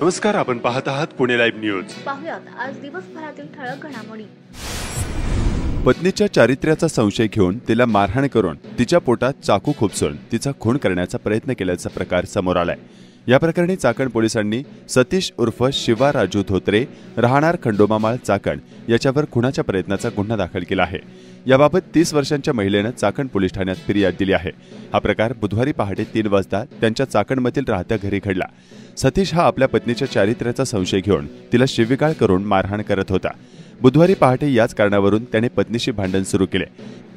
नमस्कार, आपण पाहत आहात पुणे लाईव्ह न्यूज. पाहुयात आज दिवसभरातील ठळक घडामोडी. पत्नीच्या चारित्र्याचा संशय घेऊन तिला मारहाण करून तिच्या पोटात चाकू खुपसून तिचा खून करण्याचा प्रयत्न केल्याचा प्रकार समोर आलाय. या प्रकरणी चाकण पोलिसांनी सतीश उर्फ शिवा राजू धोत्रे राहणार खंडोबामाळ चाकण याच्यावर खुनाच्या प्रयत्नाचा गुन्हा दाखल केला आहे. याबाबत 30 वर्षांच्या महिलेनं चाकण पोलीस ठाण्यात फिर्याद दिली आहे. हा प्रकार बुधवारी पहाटे 3 वाजता त्यांच्या चाकणमधील राहत्या घरी घडला. सतीश हा आपल्या पत्नीच्या चारित्र्याचा संशय घेऊन तिला शिवीगाळ करून मारहाण करत होता. बुधवारी पहाटे याच कारणावरून त्याने पत्नीशी भांडण सुरू केले.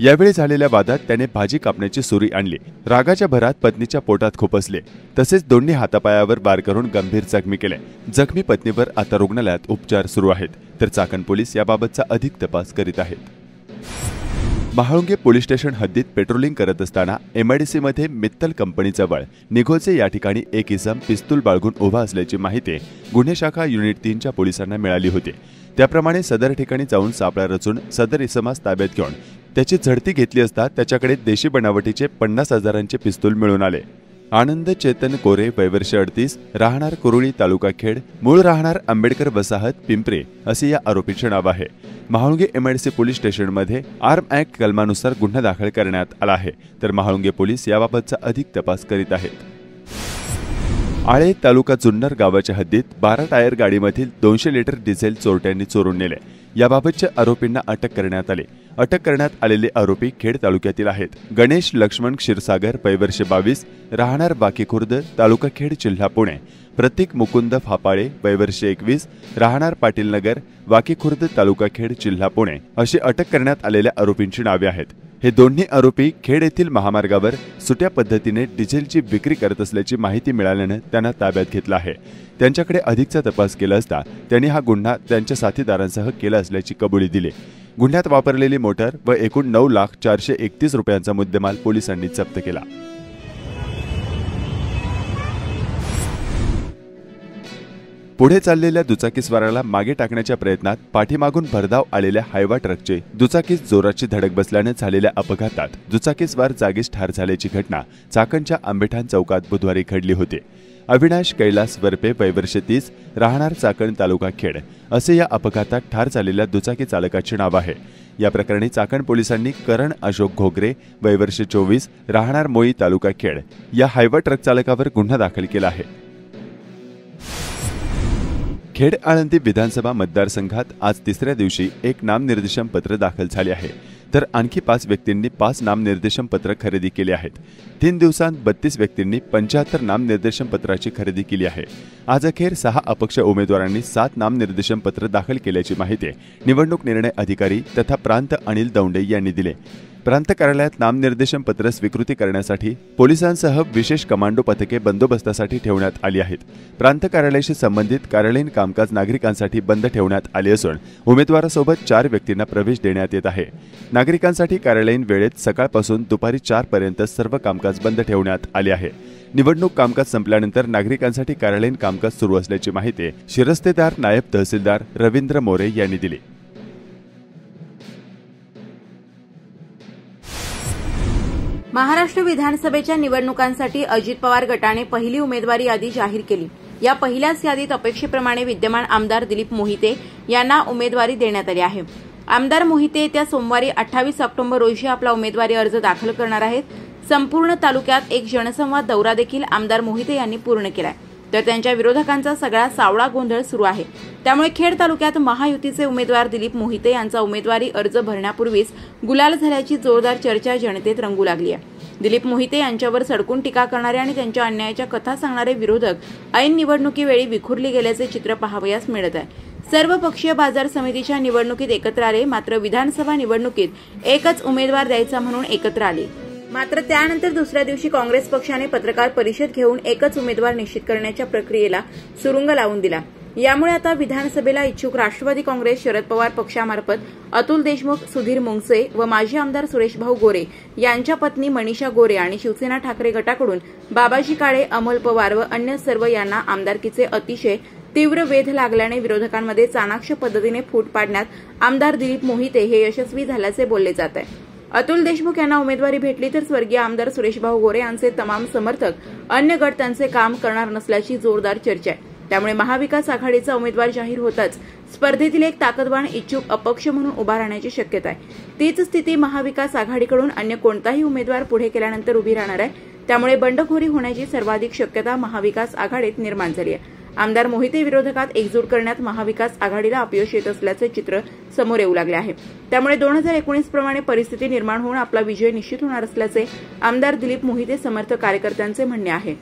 यावेळी झालेल्या वादात त्याने भाजी कापण्याची सुरी आणली. रागाच्या भरात पत्नीच्या पोटात खुपसले. तसेच दोन्ही हातापायावर वार करून गंभीर जखमी केले. जखमी पत्नीवर आता रुग्णालयात उपचार सुरू आहेत. तर चाकण पोलीस याबाबतचा अधिक तपास करीत आहेत. महाळुंगे पोलीस स्टेशन हद्दीत पेट्रोलिंग करत असताना एमआयडीसीमध्ये मित्तल कंपनीजवळ निघोचे या ठिकाणी एक इसम पिस्तूल बाळगून उभा असल्याची माहिती गुन्हे शाखा युनिट 3च्या पोलिसांना मिळाली होती. त्याप्रमाणे सदर ठिकाणी जाऊन सापळा रचून सदर इसमास ताब्यात घेऊन त्याची झडती घेतली असता त्याच्याकडे देशी बनावटीचे 50,000चे पिस्तूल मिळून आले. आनंद चेतन कोरे, वय वर्ष 38, राहणार कुरुळी, तालुका खेड, मूळ राहणार आंबेडकर वसाहत, पिंपरी असे या आरोपीचे नाव आहे. महाळुंगे एमआयडीसी पोलीस स्टेशनमध्ये आर्म ऍक्ट कलमानुसार गुन्हा दाखल करण्यात आला आहे. तर महाळुंगे पोलीस याबाबतचा अधिक तपास करीत आहेत. आळे तालुका जुन्नर गावाच्या हद्दीत 12 टायर गाडीमधील 200 लिटर डिझेल चोरट्यांनी चोरून नेले. याबाबतच्या आरोपींना अटक करण्यात आली. अटक करण्यात आलेले आरोपी खेड तालुक्यातील आहेत. गणेश लक्ष्मण क्षीरसागर, वय वर्ष 22, राहणार बाकीखुर्द, तालुका खेड, जिल्हा पुणे. प्रतीक मुकुंद फापाळे, वय वर्ष 21, राहणार पाटील नगर, वाकीखुर्द, तालुका खेड, जिल्हा पुणे अशी अटक करण्यात आलेल्या आरोपींची नावे आहेत. हे दोन्ही आरोपी खेड येथील महामार्गावर सुट्या पद्धतीने डिझेलची विक्री करत असल्याची माहिती मिळाल्याने त्यांना ताब्यात घेतलं आहे. त्यांच्याकडे अधिकचा तपास केला असता त्यांनी हा गुन्हा त्यांच्या साथीदारांसह केला असल्याची कबुली दिली. गुन्ह्यात वापरलेली मोटर व एकूण 9,431,000 रुपयांचा मुद्देमाल पोलिसांनी जप्त केला. पुढे चाललेल्या दुचाकीस्वाराला मागे टाकण्याच्या प्रयत्नात पाठीमागून भरधाव आलेल्या हायवा ट्रकचे दुचाकीस जोराची धडक बसल्याने झालेल्या अपघातात दुचाकीस्वार जागीच ठार झाल्याची घटना चाकणच्या आंबेठाण चौकात बुधवारी घडली होती. अविनाश कैलास वरपे, वय वर्ष 30, राहणार चाकण, तालुका खेड असे या अपघातात ठार झालेल्या दुचाकी चालकाचे नाव आहे. या प्रकरणी चाकण पोलिसांनी करण अशोक घोगरे, वय वर्ष 24, राहणार मोई, तालुका खेड या हायवा ट्रक चालकावर गुन्हा दाखल केला आहे. खेड आळंदी विधानसभा मतदारसंघात आज तिसऱ्या दिवशी एक नामनिर्देशन पत्र दाखल झाले आहे. तर आणखी 5 व्यक्तींनी 5 नामनिर्देशन पत्र खरेदी केले आहेत. 3 दिवसांत 32 व्यक्तींनी 75 नामनिर्देशन पत्राची खरेदी केली आहे. आज अखेर 6 अपक्ष उमेदवारांनी 7 नामनिर्देशन पत्र दाखल केल्याची माहिती निवडणूक निर्णय अधिकारी तथा प्रांत अनिल दौंडे यांनी दिली. प्रांत कार्यालयात नामनिर्देशन पत्र स्वीकृती करण्यासाठी पोलिसांसह विशेष कमांडो पथके बंदोबस्तासाठी ठेवण्यात आली आहेत. प्रांत कार्यालयाशी संबंधित कार्यालयीन कामकाज नागरिकांसाठी बंद ठेवण्यात आले असून उमेदवारासोबत 4 व्यक्तींना प्रवेश देण्यात येत आहे. नागरिकांसाठी कार्यालयीन वेळेत सकाळपासून दुपारी 4 पर्यंत सर्व कामकाज बंद ठेवण्यात आले आहे. निवडणूक कामकाज संपल्यानंतर नागरिकांसाठी कार्यालयीन कामकाज सुरू असल्याची माहिती शिरस्तेदार नायब तहसीलदार रवींद्र मोरे यांनी दिली. महाराष्ट्र विधानसभेच्या निवडणुकांसाठी अजित पवार गटाने पहिली उमेदवारी यादी जाहीर केली. या पहिल्याच यादीत अपेक्षेप्रमाणे विद्यमान आमदार दिलीप मोहिते यांना उमेदवारी देण्यात आली आहे. आमदार मोहिते येत्या सोमवारी 28 ऑक्टोबर रोजी आपला उमेदवारी अर्ज दाखल करणार आहेत. संपूर्ण तालुक्यात एक जनसंवाद दौरा देखील आमदार मोहिते यांनी पूर्ण केलाय. तर त्यांच्या विरोधकांचा सगळा सावळा गोंधळ सुरू आहे. त्यामुळे खेड तालुक्यात महायुतीचे उमेदवार दिलीप मोहिते यांचा उमेदवारी अर्ज भरण्यापूर्वीच गुलाल झाल्याची जोरदार चर्चा जनतेत रंगू लागली आहे. दिलीप मोहिते यांच्यावर सडकून टीका करणारे आणि त्यांच्या अन्यायाच्या कथा सांगणारे विरोधक ऐन निवडणुकीवेळी विखुरले गेल्याचे चित्र पाहावयास मिळत आहे. सर्व पक्षीय बाजार समितीच्या निवडणुकीत एकत्र आले, मात्र विधानसभा निवडणुकीत एकच उमेदवार द्यायचा म्हणून एकत्र आले. मात्र त्यानंतर दुसऱ्या दिवशी काँग्रेस पक्षाने पत्रकार परिषद घेऊन एकच उमेदवार निश्चित करण्याच्या प्रक्रियेला सुरुंग लावून दिला. यामुळे आता विधानसभेला इच्छुक राष्ट्रवादी काँग्रेस, शरद पवार पक्षामार्फत अतुल देशमुख, सुधीर मुंगसे व माजी आमदार सुरेशभाऊ गोरे यांच्या पत्नी मनीषा गोरे आणि शिवसेना ठाकरे गटाकडून बाबाजी काळे, अमोल पवार व अन्य सर्व यांना आमदारकीचे अतिशय तीव्र वेध लागल्याने विरोधकांमध्ये चाणाक्ष पद्धतीने फूट पाडण्यात आमदार दिलीप मोहिते हे यशस्वी झाल्याचे बोलले जात आहे. अतुल देशमुख यांना उमेदवारी भेटली तर स्वर्गीय आमदार सुरेशभाऊ गोरे यांचे तमाम समर्थक अन्य गट त्यांचे काम करणार नसल्याची जोरदार चर्चा आहे. त्यामुळे महाविकास आघाडीचा उमेदवार जाहीर होताच स्पर्धेतील एक ताकदवान इच्छुक अपक्ष म्हणून उभा राहण्याची शक्यता आहे। तीच स्थिती महाविकास आघाडीकडून अन्य कोणताही उमेदवार पुढे केल्यानंतर उभी राहणार आहे। त्यामुळे बंडखोरी होण्याची सर्वाधिक शक्यता महाविकास आघाडीत निर्माण झाली आहे। आमदार मोहिते विरोधकात एकजूट करण्यात महाविकास आघाडीला अपयश येत असल्याचे चित्र समोर येऊ लागले आहे। त्यामुळे 2019 प्रमाणे परिस्थिती निर्माण होऊन आपला विजय निश्चित होणार असल्याचे आमदार दिलीप मोहिते समर्थक कार्यकर्त्यांचे म्हणणे आहे।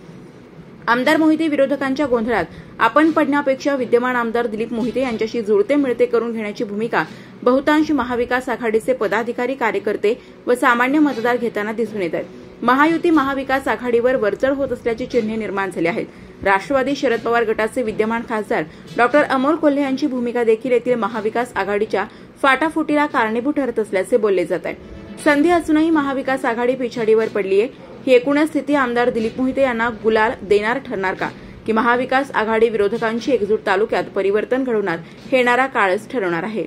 आमदार मोहिते विरोधकांच्या गोंधळात आपण पडण्यापेक्षा विद्यमान आमदार दिलीप मोहिते यांच्याशी जुळते मिळते करून घेण्याची भूमिका बहुतांश महाविकास आघाडीचे पदाधिकारी, कार्यकर्ते व सामान्य मतदार घेताना दिसून येत आहेत। महायुती महाविकास आघाडीवर वरचढ होत असल्याची चिन्हे निर्माण झाली आहेत। राष्ट्रवादी शरद पवार गटाचे विद्यमान खासदार डॉक्टर अमोल कोल्हे यांची भूमिका देखील येथील महाविकास आघाडीच्या फाटाफुटीला कारणीभूत ठरत असल्याचे बोलले जात आहे। संधी असूनही महाविकास आघाडी पिछाडीवर पडली आहे। ही एकूणच स्थिती आमदार दिलीप मोहिते यांना गुलाल देणार ठरणार का, की महाविकास आघाडी विरोधकांची एकजूट तालुक्यात परिवर्तन घडवणार हे येणारा काळच ठरवणार आहे।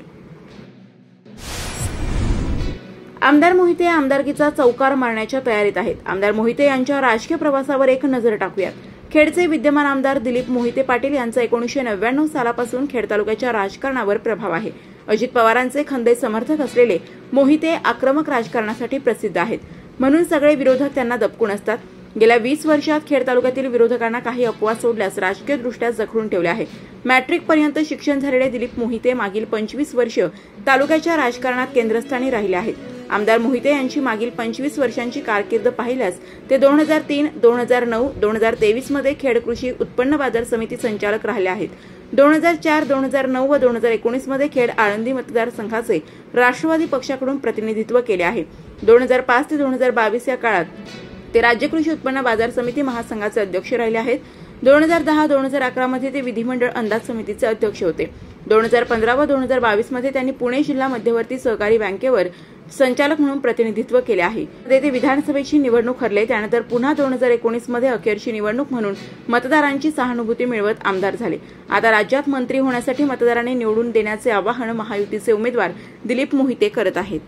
आमदार मोहिते आमदारकीचा चौकार मारण्याच्या तयारीत आहेत। आमदार मोहिते यांच्या राजकीय प्रवासावर एक नजर टाकूयात। खेडचे विद्यमान आमदार दिलीप मोहिते पाटील यांचा 1999 सालापासून खेड तालुक्याच्या राजकारणावर प्रभाव आहे। अजित पवारांचे खंदे समर्थक असलेले मोहिते आक्रमक राजकारणासाठी प्रसिद्ध आहेत, म्हणून सगळे विरोधक त्यांना दबकून असतात। गेल्या 20 वर्षात खेड तालुक्यातील विरोधकांना काही अपवाद सोडल्यास राजकीयदृष्ट्या जखडून ठेवले आहे। मॅट्रिक पर्यंत शिक्षण झालेले दिलीप मोहिते मागील 25 वर्ष तालुक्याच्या राजकारणात केंद्रस्थानी राहिले आहेत। आमदार मोहिते यांची मागील 25 वर्षांची कारकीर्द पाहिल्यास ते 2003, 2009, 2023 मध्ये खेड कृषी उत्पन्न बाजार समिती संचालक राहिले आहेत। 2004, 2009 व 2019 मध्ये खेड आळंदी मतदारसंघाचे राष्ट्रवादी पक्षाकडून प्रतिनिधित्व केले आहे। 2005 ते 2022 या काळात ते राज्य कृषी उत्पन्न बाजार समिती महासंघाचे अध्यक्ष राहिले आहेत। 2010-2011 मध्ये ते विधिमंडळ अंदाज समितीचे अध्यक्ष होते। 2015 व 2022 मध्ये त्यांनी पुणे जिल्हा मध्यवर्ती सहकारी बँकेवर संचालक म्हणून प्रतिनिधित्व केले आहे। ते विधानसभेची निवडणूक हरले, त्यानंतर पुन्हा 2019 मध्ये अखेरची निवडणूक म्हणून मतदारांची सहानुभूती मिळवत आमदार झाले। आता राज्यात मंत्री होण्यासाठी मतदारांनी निवडून देण्याचे आवाहन महायुतीचे उमेदवार दिलीप मोहिते करत आहेत।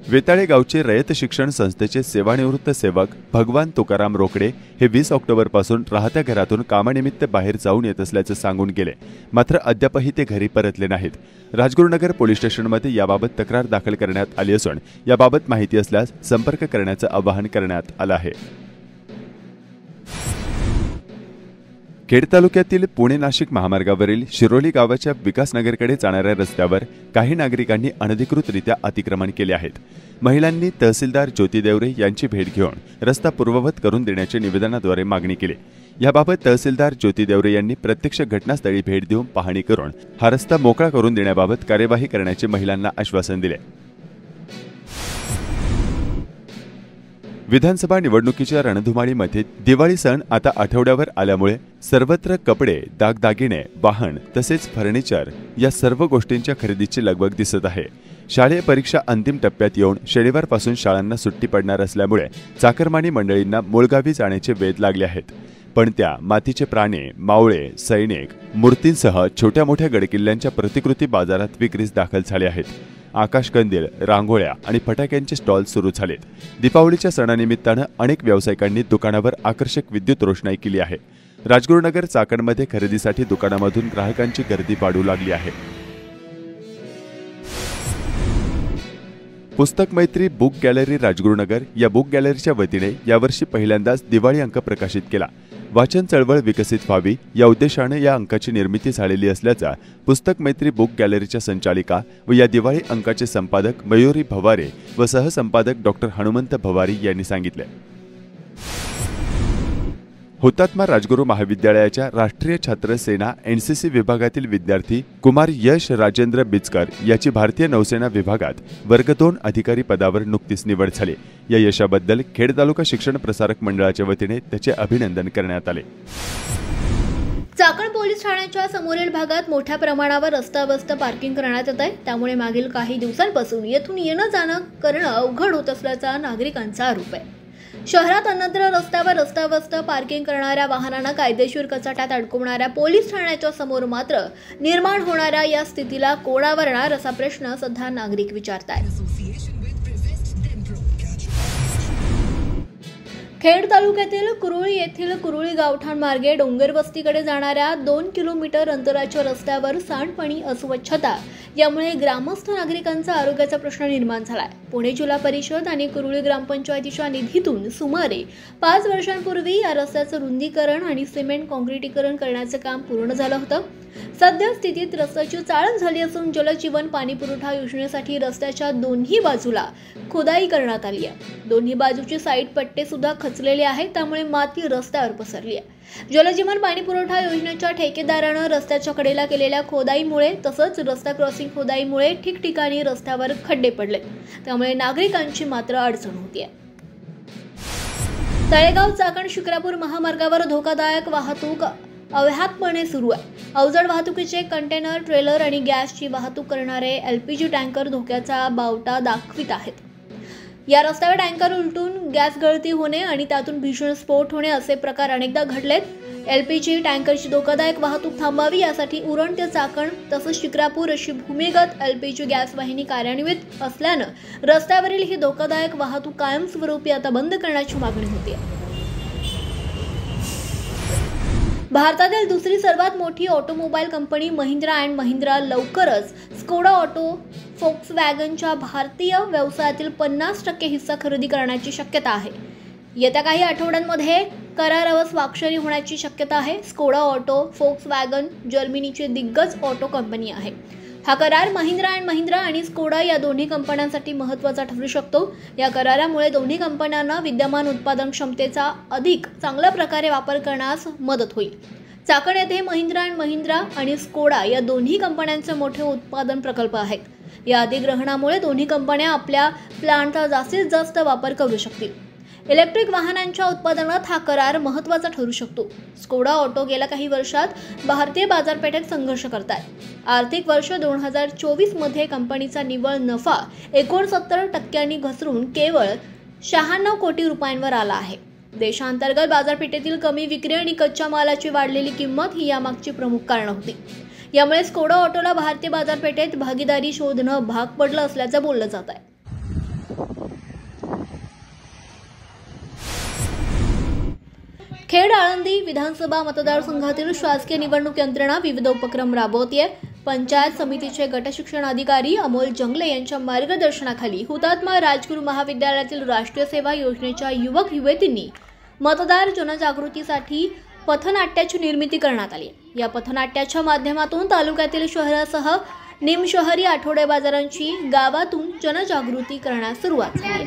वेताळे गावचे रयत शिक्षण संस्थेचे सेवानिवृत्त सेवक भगवान तुकाराम रोकडे हे 20 ऑक्टोबरपासून राहत्या घरातून कामानिमित्त बाहेर जाऊन येत असल्याचे सांगून गेले, मात्र अद्यापही ते घरी परतले नाहीत। राजगुरुनगर पोलीस स्टेशनमध्ये याबाबत तक्रार दाखल करण्यात आली असून याबाबत माहिती असल्यास संपर्क करण्याचे आवाहन करण्यात आले आहे। खेड तालुक्यातील पुणे-नाशिक महामार्गावरील शिरोली गावाच्या विकासनगरकडे जाणाऱ्या रस्त्यावर काही नागरिकांनी अनधिकृतरित्या अतिक्रमण केले आहेत। महिलांनी तहसीलदार ज्योती देवरे यांची भेट घेऊन रस्ता पूर्ववत करून देण्याच्या निवेदनाद्वारे मागणी केली। याबाबत तहसीलदार ज्योती देवरे यांनी प्रत्यक्ष घटनास्थळी भेट देऊन पाहणी करून हा रस्ता मोकळा करून देण्याबाबत कार्यवाही करण्याचे महिलांना आश्वासन दिले। विधानसभा निवडणुकीच्या रणधुमाळीमध्ये दिवाळी सण आता आठवड्यावर आल्यामुळे सर्वत्र कपडे, दागदागिने, वाहन तसेच फर्निचर या सर्व गोष्टींच्या खरेदीची लगबग दिसत आहे। शालेय परीक्षा अंतिम टप्प्यात येऊन शनिवारपासून शाळांना सुट्टी पडणार असल्यामुळे चाकरमानी मंडळींना मूळगावी जाण्याचे वेध लागले आहेत। पण त्या मातीचे प्राणी, मावळे, सैनिक, मूर्तींसह छोट्या मोठ्या गडकिल्ल्यांच्या प्रतिकृती बाजारात विक्रीस दाखल झाले आहेत। आकाशकंदील, रांगोळ्या आणि फटाक्यांचे स्टॉल सुरू झालेत। दीपावलीच्या सणानिमित्तानं अनेक व्यावसायिकांनी दुकानावर आकर्षक विद्युत रोषणाई केली आहे। राजगुरुनगर चाकणमध्ये खरेदीसाठी दुकानामधून ग्राहकांची गर्दी वाढू लागली आहे। पुस्तक मैत्री बुक गॅलरी राजगुरुनगर या बुक गॅलरीच्या वतीने यावर्षी पहिल्यांदाच दिवाळी अंक प्रकाशित केला। वाचन चळवळ विकसित व्हावी या उद्देशाने या अंकाची निर्मिती झालेली असल्याचा पुस्तक मैत्री बुक गॅलरीच्या संचालिका व या दिवाळी अंकाचे संपादक मयुरी भवारे व सहसंपादक डॉक्टर हनुमंत भवारी यांनी सांगितले। हुतात्मा राजगुरू महाविद्यालयाच्या राष्ट्रीय छात्र सेना एनसीसी विभागातील विद्यार्थी कुमार यश राजेंद्र बिचकर याची भारतीय नौसेना विभागात वर्ग 2 अधिकारी पदावर नुकतीच निवड झाली। या यशाबद्दल खेड तालुका शिक्षण प्रसारक मंडळाच्या वतीने त्याचे अभिनंदन करण्यात आले। चाकण पोलीस ठाण्याच्या समोरील भागात मोठ्या प्रमाणावर रस्त्यावस्त पार्किंग करण्यात येत आहे। त्यामुळे मागील काही दिवसांपासून येथून येणं जाणं करणं अवघड होत असल्याचा नागरिकांचा आरोप आहे। शहरात अन्यत्र रस्त्यावर रस्त्यावस्त पार्किंग करणाऱ्या वाहनांना कायदेशीर कचाट्यात अडकवणाऱ्या पोलीस ठाण्याच्या समोर मात्र निर्माण होणाऱ्या या स्थितीला कोण आवरणार असा प्रश्न सध्या नागरिक विचारतायत। खेड तालुक्यातील कुरुळी येथील कुरुळी गावठाण मार्गे डोंगर वस्तीकडे जाणाऱ्या 2 किलोमीटर अंतराच्या रस्त्यावर सांडपाणी, अस्वच्छता यामुळे ग्रामस्थ नागरिकांचा आरोग्याचा प्रश्न निर्माण झालाय। पुणे जिल्हा परिषद आणि कुरुळी ग्रामपंचायतीच्या निधीतून सुमारे 5 वर्षांपूर्वी या रस्त्याचं रुंदीकरण आणि सिमेंट काँक्रिटीकरण करण्याचे काम पूर्ण झालं होतं। सध्या स्थितीत रस्त्याची चाळण झाली असून जलजीवन पाणी पुरवठा योजनेसाठी रस्त्याच्या दोन्ही बाजूला खोदाई करण्यात आली आहे। दोन्ही बाजूचे साईड पट्टे सुद्धा खचलेले आहेत, त्यामुळे माती रस्त्यावर पसरली आहे। जलजीवन पाणी पुरवठा योजनेच्या ठेकेदारानं रस्त्याच्या कडेला केलेल्या खोदाईमुळे तसंच रस्ता क्रॉसिंग खोदाईमुळे ठिकठिकाणी रस्त्यावर खड्डे पडले, त्यामुळे नागरिकांची मात्र अडचण होतीये। तळेगाव चाकण शिक्रापूर महामार्गावर धोकादायक वाहतूक अव्याहतपणे सुरू आहे। अवजड वाहतुकीचे कंटेनर, ट्रेलर आणि गॅसची वाहतूक करणारे LPG टँकर धोक्याचा बावटा दाखवित आहेत। या रस्त्यावर टँकर उलटून गॅस गळती होणे आणि त्यातून भीषण स्फोट होणे असे प्रकार अनेकदा घडलेत। LPG टँकरची धोकादायक वाहतूक थांबावी यासाठी उरण ते चाकण तसंच शिक्रापूर अशी भूमिगत LPG गॅस वाहिनी कार्यान्वित असल्यानं रस्त्यावरील ही धोकादायक वाहतूक कायमस्वरूपी आता बंद करण्याची मागणी होती। भारतातील दुसरी सर्वात मोठी automobile company Mahindra and Mahindra लवकरच स्कोडा ऑटो फोक्सवॅगनच्या भारतीय व्यवसायातील 50% हिस्सा खरेदी करण्याची शक्यता आहे। येत्या काही आठवड्यांमध्ये करारावर स्वाक्षरी होण्याची शक्यता आहे। स्कोडा ऑटो फोक्सवॅगन जर्मनीची दिग्गज ऑटो कंपनी आहे। हा करार महिंद्रा अँड महिंद्रा आणि स्कोडा या दोन्ही कंपन्यांसाठी महत्त्वाचा ठरू शकतो। या करारामुळे दोन्ही कंपन्यांना विद्यमान उत्पादन क्षमतेचा अधिक चांगल्या प्रकारे वापर करण्यास मदत होईल। चाकण येथे महिंद्रा अँड महिंद्रा आणि स्कोडा या दोन्ही कंपन्यांचे मोठे उत्पादन प्रकल्प आहेत। या अधिग्रहणामुळे दोन्ही कंपन्या आपल्या प्लांटचा जास्तीत जास्त वापर करू शकतील। इलेक्ट्रिक वाहनांच्या उत्पादनात हा करार महत्त्वाचा ठरू शकतो। स्कोडा ऑटो गेल्या काही वर्षात भारतीय बाजारपेठेत संघर्ष करत आहे। आर्थिक वर्ष 2024 मध्ये कंपनीचा निव्वळ नफा 69% घसरून केवळ 96 कोटी रुपयांवर आला आहे। देशांतर्गत बाजारपेठेतील कमी विक्री आणि कच्च्या मालाची वाढलेली किंमत ही यामागची प्रमुख कारणं होती। यामुळे स्कोडा ऑटोला भारतीय बाजारपेठेत भागीदारी शोधणं भाग पडलं असल्याचं बोललं जात आहे। खेड आळंदी विधानसभा मतदारसंघातील शासकीय निवडणूक यंत्रणा विविध उपक्रम राबवते। पंचायत समितीचे गटशिक्षण अधिकारी अमोल जंगले यांच्या मार्गदर्शनाखाली हुतात्मा राजगुरू महाविद्यालयातील राष्ट्रीय सेवा योजनेच्या युवक युवतींनी मतदार जनजागृतीसाठी पथनाट्याची निर्मिती करण्यात आली। या पथनाट्याच्या माध्यमातून तालुक्यातील शहरासह निमशहरी आठवडे बाजारांची गावातून जनजागृती करण्यास सुरुवात झाली।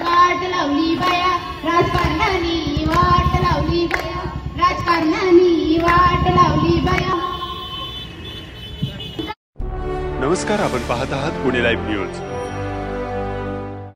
वाट लावली बाया राजकारणानी, वाट लावली बाया राजकारणानी, वाट लावली बाया। नमस्कार, आपण पाहत आहात पुणे लाईव्ह न्यूज।